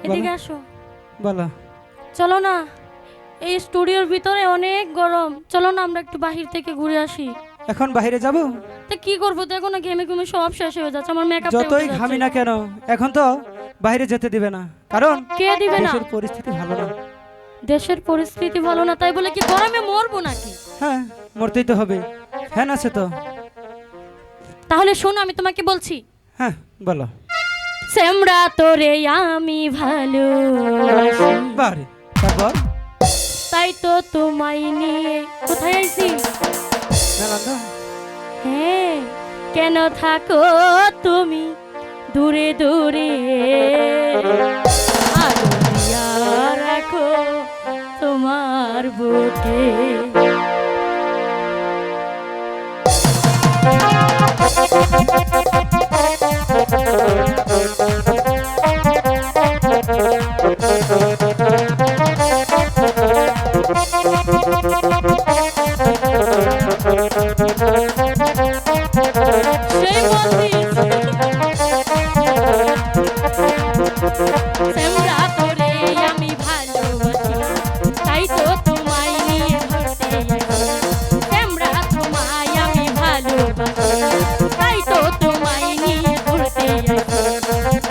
এদিকে আসো। বলো। চলো না, এই স্টুডিওর ভিতরে অনেক গরম, চলো না আমরা একটু বাহির থেকে ঘুরে আসি। এখন বাইরে যাব? তা কি করবো, দেখো না ঘেমে ঘেমে সব শেষ হয়ে যাচ্ছে, আমার মেকআপ যতই ঘামি না কেন এখন তো বাইরে যেতে দিবে না, কারণ কে দিবে না? দেশের পরিস্থিতি ভালো না। দেশের পরিস্থিতি ভালো না তাই বলে কি গরমে মরবো নাকি? হ্যাঁ, মরতেই তো হবে, ফ্যান আছে তো। তাহলে শোনো, আমি তোমাকে বলছি। হ্যাঁ বলো। সেমরা তোরে আমি ভালোবাসি, বারে তারপর তাই তো তোমায় নিয়ে কোথায় আইছি? নালন্দা। হ্যাঁ, কেন থাকো তুমি দূরে দূরে, আলো দিয়া রাখো তোমার বুকে। সেই বলছিস সেমরা তোরে আমি ভালোবাসি, তাই তো তোমায় নিয়ে ঘুরতে আসি। সেমরা তোমায় আমি ভালোবাসি, তাই তো তোমায় নিয়ে ঘুরতে আসি।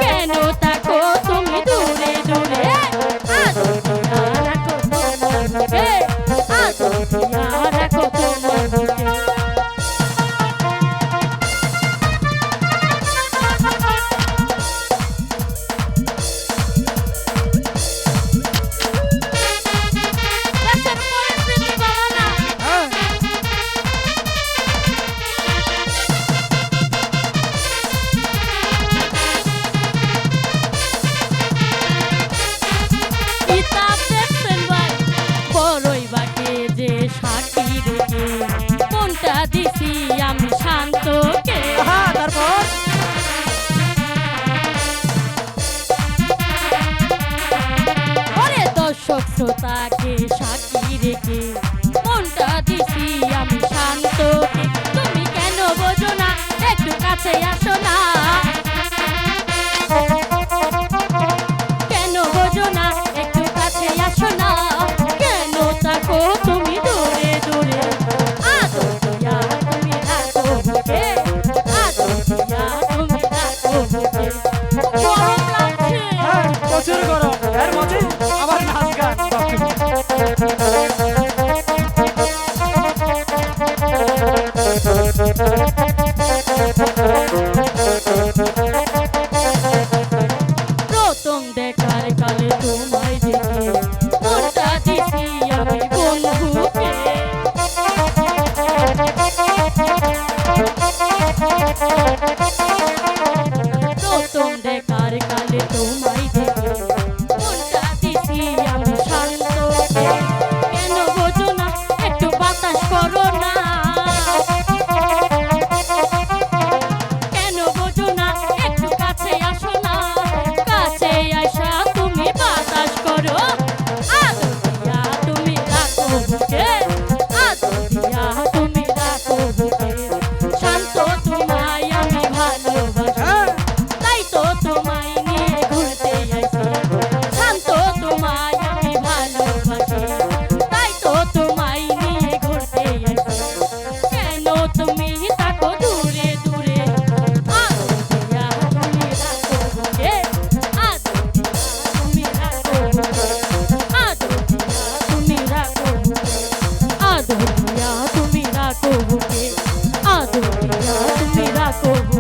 কেন থাকো তুমি দূরে দূরে, আদর দিয়া রাখো তোমার বুকে, আদর দিয়া রাখো তোমার বুকে। দিছি আমি শান্তকে, তারপর ওরে দর্শক শ্রোতাকে সাক্ষী রেখে মনটা দিছি আমি শান্তকে। তুমি কেন বোঝো না, একটু কাছে আসো না, কেন বোঝো না, একটু কাছে আসো না। কেন থাকো তুমি দূরে দূরে, আদর দিয়া তুমি রাখো বুকে, আদর দিয়া তুমি রাখো বুকে। গরম লাগছে। হ্যাঁ, প্রচুর গরম, এর মধ্যে আবার নাচ গান। প্রথম দেখার কালে তোমায় দেখে মনটা দিছি আমি বন্ধুকে, প্রথম দেখার কালে তোমায় দেখে মনটা দিছি আমি শান্তকে। কেন বোঝো না, একটু বাতাস করো না, কেন বোঝো না, একটু কাছে আসো না, কাছে আসা তুমি বাতাস করো। আদর দিয়া তুমি রাখো বুকে, আদর দিয়া তুমি রাখো বুকে। শান্ত তোমায় আমি ভালোবাসি, তাই তো তোমায় নিয়ে ঘুরতে আসি। শান্ত তোমায় আমি ভালোবাসি, তাই তো তোমায় নিয়ে ঘুরতে আসি। কেন তুমি থাকো দূরে দূরে, আদর দিয়া তুমি রাখো বুকে, আদর দিয়া তুমি রাখো বুকে, আদর দিয়া তুমি রাখো বুকে, আদর দিয়া তুমি রাখো বুকে, আদর দিয়া তুমি রাখো বুকে।